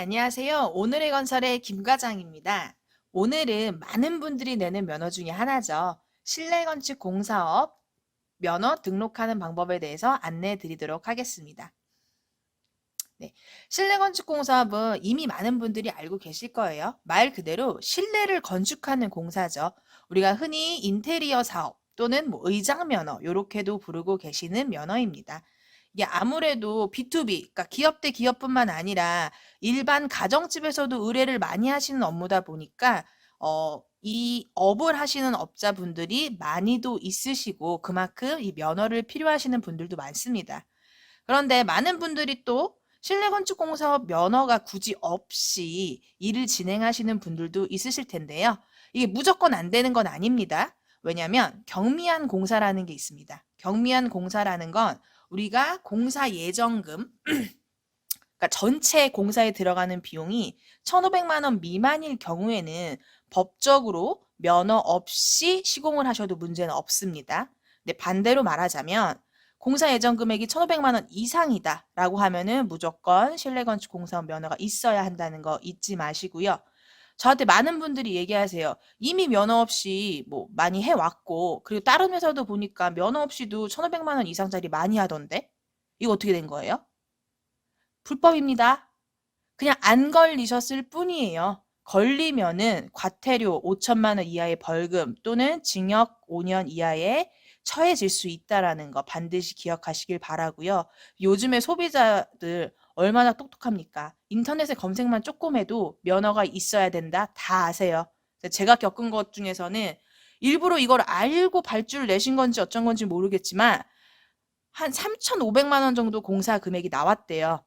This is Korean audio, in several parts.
안녕하세요. 오늘의 건설의 김 과장입니다. 오늘은 많은 분들이 내는 면허 중에 하나죠. 실내건축 공사업 면허 등록하는 방법에 대해서 안내해 드리도록 하겠습니다. 네, 실내건축 공사업은 이미 많은 분들이 알고 계실 거예요. 말 그대로 실내를 건축하는 공사죠. 우리가 흔히 인테리어 사업 또는 의장 면허 이렇게도 부르고 계시는 면허입니다. 이게 아무래도 B2B, 그러니까 기업 대 기업뿐만 아니라 일반 가정집에서도 의뢰를 많이 하시는 업무다 보니까 이 업을 하시는 업자분들이 많이도 있으시고 그만큼 이 면허를 필요하시는 분들도 많습니다. 그런데 많은 분들이 또 실내건축공사업 면허가 굳이 없이 일을 진행하시는 분들도 있으실 텐데요. 이게 무조건 안 되는 건 아닙니다. 왜냐하면 경미한 공사라는 게 있습니다. 경미한 공사라는 건 우리가 공사 예정금, 그러니까 전체 공사에 들어가는 비용이 1,500만 원 미만일 경우에는 법적으로 면허 없이 시공을 하셔도 문제는 없습니다. 근데 반대로 말하자면 공사 예정 금액이 1,500만 원 이상이다라고 하면은 무조건 실내건축 공사업 면허가 있어야 한다는 거 잊지 마시고요. 저한테 많은 분들이 얘기하세요. 이미 면허 없이 많이 해왔고 그리고 다른 회사도 보니까 면허 없이도 1,500만 원 이상짜리 많이 하던데 이거 어떻게 된 거예요? 불법입니다. 그냥 안 걸리셨을 뿐이에요. 걸리면은 과태료 5천만 원 이하의 벌금 또는 징역 5년 이하에 처해질 수 있다라는 거 반드시 기억하시길 바라고요. 요즘에 소비자들 얼마나 똑똑합니까? 인터넷에 검색만 조금 해도 면허가 있어야 된다 다 아세요. 제가 겪은 것 중에서는 일부러 이걸 알고 발주를 내신 건지 어쩐 건지 모르겠지만 한 3,500만 원 정도 공사 금액이 나왔대요.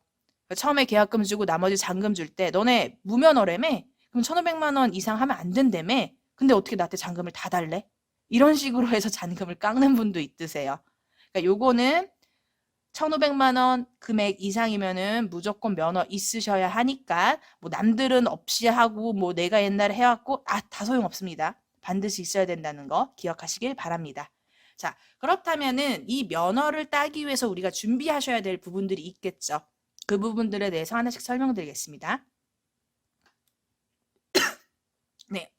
처음에 계약금 주고 나머지 잔금 줄 때 너네 무면허라며? 그럼 1,500만 원 이상 하면 안 된다며? 근데 어떻게 나한테 잔금을 다 달래? 이런 식으로 해서 잔금을 깎는 분도 있으세요. 그러니까 요거는 1,500만 원 금액 이상이면은 무조건 면허 있으셔야 하니까 남들은 없이 하고 내가 옛날에 해왔고 다 소용없습니다. 반드시 있어야 된다는 거 기억하시길 바랍니다. 자, 그렇다면은 이 면허를 따기 위해서 우리가 준비하셔야 될 부분들이 있겠죠. 그 부분들에 대해서 하나씩 설명드리겠습니다. 네.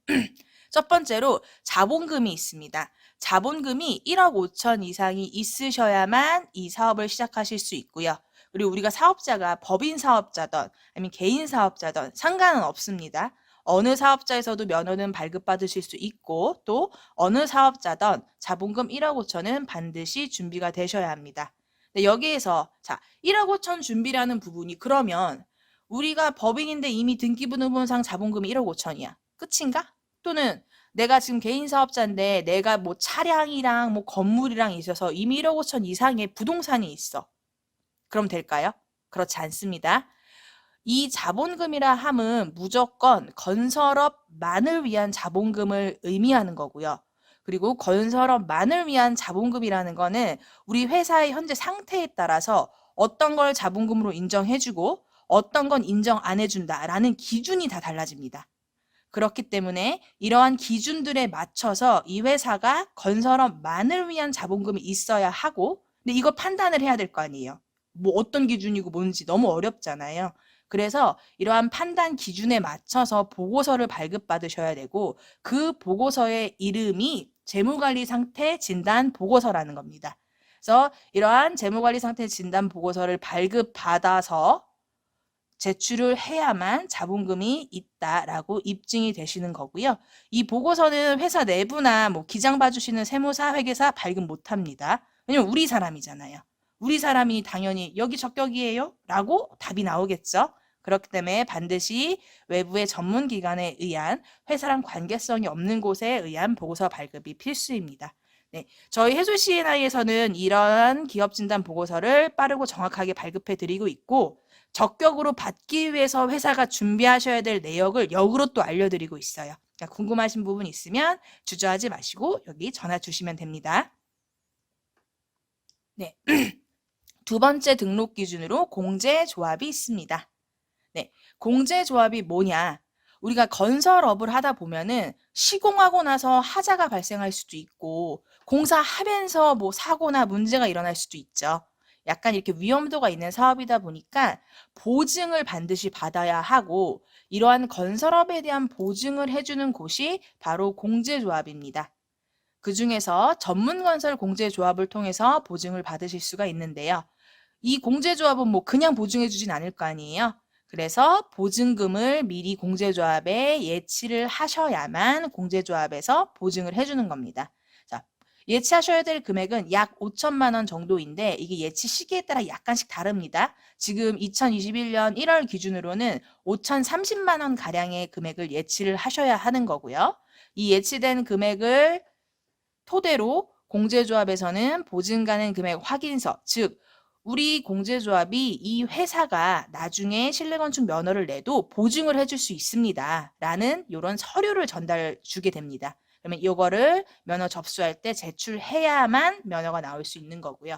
첫 번째로 자본금이 있습니다. 자본금이 1억 5천 이상이 있으셔야만 이 사업을 시작하실 수 있고요. 그리고 우리가 사업자가 법인 사업자든 아니면 개인 사업자든 상관은 없습니다. 어느 사업자에서도 면허는 발급받으실 수 있고 또 어느 사업자든 자본금 1억 5천은 반드시 준비가 되셔야 합니다. 네, 여기에서 자 1억 5천 준비라는 부분이 그러면 우리가 법인인데 이미 등기부등본상 자본금이 1억 5천이야. 끝인가? 또는 내가 지금 개인 사업자인데 내가 차량이랑 건물이랑 있어서 이미 1억 5천 이상의 부동산이 있어. 그럼 될까요? 그렇지 않습니다. 이 자본금이라 함은 무조건 건설업만을 위한 자본금을 의미하는 거고요. 그리고 건설업만을 위한 자본금이라는 거는 우리 회사의 현재 상태에 따라서 어떤 걸 자본금으로 인정해주고 어떤 건 인정 안 해준다라는 기준이 다 달라집니다. 그렇기 때문에 이러한 기준들에 맞춰서 이 회사가 건설업만을 위한 자본금이 있어야 하고 근데 이거 판단을 해야 될 거 아니에요. 어떤 기준이고 뭔지 너무 어렵잖아요. 그래서 이러한 판단 기준에 맞춰서 보고서를 발급받으셔야 되고 그 보고서의 이름이 재무관리 상태 진단 보고서라는 겁니다. 그래서 이러한 재무관리 상태 진단 보고서를 발급받아서 제출을 해야만 자본금이 있다라고 입증이 되시는 거고요. 이 보고서는 회사 내부나 기장 봐주시는 세무사, 회계사 발급 못합니다. 왜냐면 우리 사람이잖아요. 우리 사람이 당연히 여기 적격이에요? 라고 답이 나오겠죠. 그렇기 때문에 반드시 외부의 전문기관에 의한 회사랑 관계성이 없는 곳에 의한 보고서 발급이 필수입니다. 네, 저희 해솔 C&I에서는 이러한 기업진단 보고서를 빠르고 정확하게 발급해 드리고 있고 적격으로 받기 위해서 회사가 준비하셔야 될 내역을 역으로 또 알려드리고 있어요. 그러니까 궁금하신 부분 있으면 주저하지 마시고 여기 전화 주시면 됩니다. 네. 두 번째 등록 기준으로 공제조합이 있습니다. 네. 공제조합이 뭐냐? 우리가 건설업을 하다 보면은 시공하고 나서 하자가 발생할 수도 있고 공사하면서 사고나 문제가 일어날 수도 있죠. 약간 이렇게 위험도가 있는 사업이다 보니까 보증을 반드시 받아야 하고 이러한 건설업에 대한 보증을 해주는 곳이 바로 공제조합입니다. 그중에서 전문건설 공제조합을 통해서 보증을 받으실 수가 있는데요. 이 공제조합은 뭐 그냥 보증해 주진 않을 거 아니에요. 그래서 보증금을 미리 공제조합에 예치를 하셔야만 공제조합에서 보증을 해주는 겁니다. 자, 예치하셔야 될 금액은 약 5천만 원 정도인데 이게 예치 시기에 따라 약간씩 다릅니다. 지금 2021년 1월 기준으로는 5,030만 원 가량의 금액을 예치를 하셔야 하는 거고요. 이 예치된 금액을 토대로 공제조합에서는 보증 가능 금액 확인서, 즉 우리 공제조합이 이 회사가 나중에 실내건축 면허를 내도 보증을 해줄 수 있습니다. 라는 이런 서류를 전달 주게 됩니다. 그러면 이거를 면허 접수할 때 제출해야만 면허가 나올 수 있는 거고요.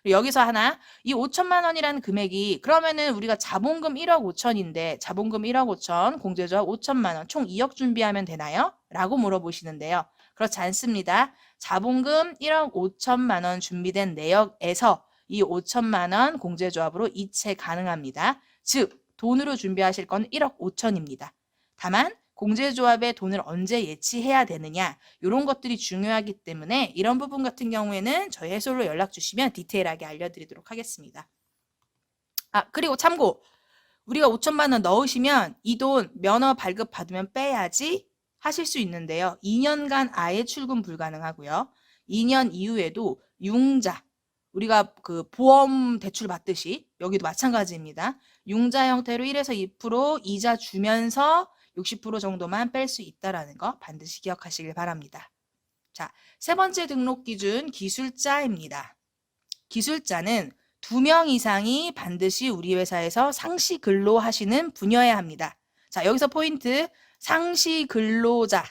여기서 하나, 이 5천만 원이라는 금액이 그러면은 우리가 자본금 1억 5천인데 자본금 1억 5천, 공제조합 5천만 원, 총 2억 준비하면 되나요? 라고 물어보시는데요. 그렇지 않습니다. 자본금 1억 5천만 원 준비된 내역에서 이 5천만 원 공제조합으로 이체 가능합니다. 즉 돈으로 준비하실 건 1억 5천입니다. 다만 공제조합에 돈을 언제 예치해야 되느냐 이런 것들이 중요하기 때문에 이런 부분 같은 경우에는 저희 해솔로 연락 주시면 디테일하게 알려드리도록 하겠습니다. 그리고 참고 우리가 5천만 원 넣으시면 이 돈 면허 발급 받으면 빼야지 하실 수 있는데요. 2년간 아예 출금 불가능하고요. 2년 이후에도 융자, 우리가 그 보험 대출 받듯이 여기도 마찬가지입니다. 융자 형태로 1에서 2% 이자 주면서 60% 정도만 뺄 수 있다는 거 반드시 기억하시길 바랍니다. 자, 세 번째 등록 기준 기술자입니다. 기술자는 2명 이상이 반드시 우리 회사에서 상시 근로하시는 분이어야 합니다. 자, 여기서 포인트 상시 근로자.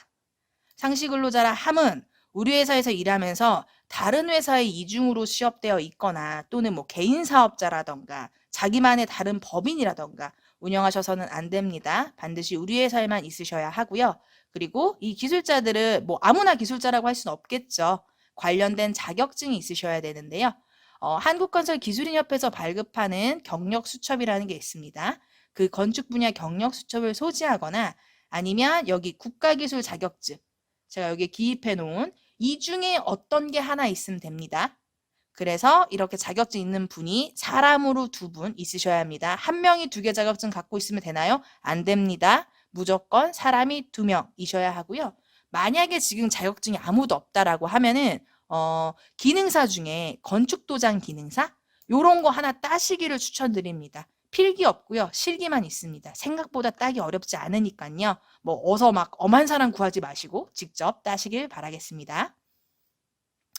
상시 근로자라 함은 우리 회사에서 일하면서 다른 회사에 이중으로 취업되어 있거나 또는 뭐 개인 사업자라던가 자기만의 다른 법인이라던가 운영하셔서는 안 됩니다. 반드시 우리 회사에만 있으셔야 하고요. 그리고 이 기술자들은 뭐 아무나 기술자라고 할 수는 없겠죠. 관련된 자격증이 있으셔야 되는데요. 한국건설기술인협회에서 발급하는 경력수첩이라는 게 있습니다. 그 건축 분야 경력수첩을 소지하거나 아니면 여기 국가기술 자격증, 제가 여기에 기입해 놓은 이 중에 어떤 게 하나 있으면 됩니다. 그래서 이렇게 자격증 있는 분이 사람으로 2분 있으셔야 합니다. 한 명이 2개 자격증 갖고 있으면 되나요? 안 됩니다. 무조건 사람이 2명이셔야 하고요. 만약에 지금 자격증이 아무도 없다라고 하면은 기능사 중에 건축도장 기능사 요런 거 하나 따시기를 추천드립니다. 필기 없고요. 실기만 있습니다. 생각보다 따기 어렵지 않으니까요. 뭐 어서 막 엄한 사람 구하지 마시고 직접 따시길 바라겠습니다.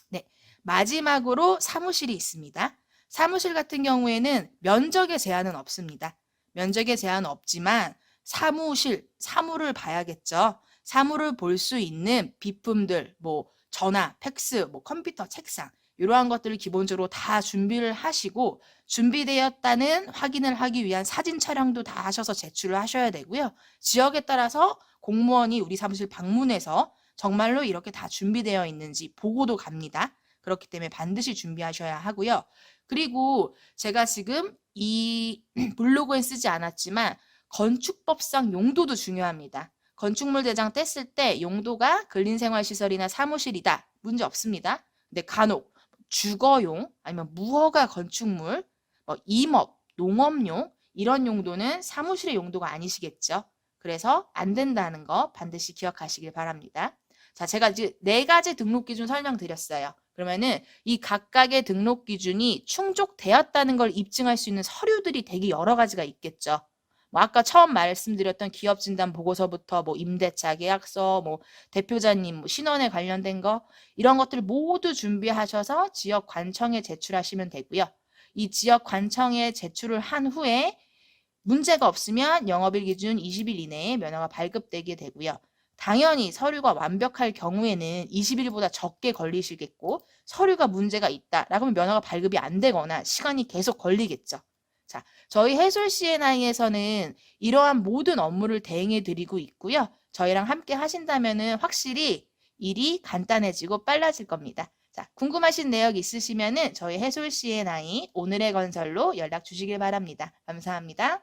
네, 마지막으로 사무실이 있습니다. 사무실 같은 경우에는 면적에 제한은 없습니다. 면적에 제한은 없지만 사무를 봐야겠죠. 사무를 볼 수 있는 비품들, 뭐 전화, 팩스, 뭐 컴퓨터, 책상 이러한 것들을 기본적으로 다 준비를 하시고 준비되었다는 확인을 하기 위한 사진 촬영도 다 하셔서 제출을 하셔야 되고요. 지역에 따라서 공무원이 우리 사무실 방문해서 정말로 이렇게 다 준비되어 있는지 보고도 갑니다. 그렇기 때문에 반드시 준비하셔야 하고요. 그리고 제가 지금 이 블로그에 쓰지 않았지만 건축법상 용도도 중요합니다. 건축물 대장 뗐을 때 용도가 근린생활시설이나 사무실이다. 문제 없습니다. 근데 간혹 주거용 아니면 무허가 건축물, 뭐 임업, 농업용 이런 용도는 사무실의 용도가 아니시겠죠. 그래서 안 된다는 거 반드시 기억하시길 바랍니다. 자, 제가 이제 4가지 등록 기준 설명드렸어요. 그러면은 이 각각의 등록 기준이 충족되었다는 걸 입증할 수 있는 서류들이 되게 여러 가지가 있겠죠. 뭐 아까 처음 말씀드렸던 기업 진단 보고서부터 뭐 임대차 계약서, 뭐 대표자님 뭐 신원에 관련된 거 이런 것들 모두 준비하셔서 지역 관청에 제출하시면 되고요. 이 지역 관청에 제출을 한 후에 문제가 없으면 영업일 기준 20일 이내에 면허가 발급되게 되고요. 당연히 서류가 완벽할 경우에는 20일보다 적게 걸리시겠고 서류가 문제가 있다라고 하면 면허가 발급이 안 되거나 시간이 계속 걸리겠죠. 자, 저희 해솔 C&I에서는 이러한 모든 업무를 대행해 드리고 있고요. 저희랑 함께 하신다면은 확실히 일이 간단해지고 빨라질 겁니다. 자, 궁금하신 내역 있으시면은 저희 해솔 C&I 오늘의 건설로 연락 주시길 바랍니다. 감사합니다.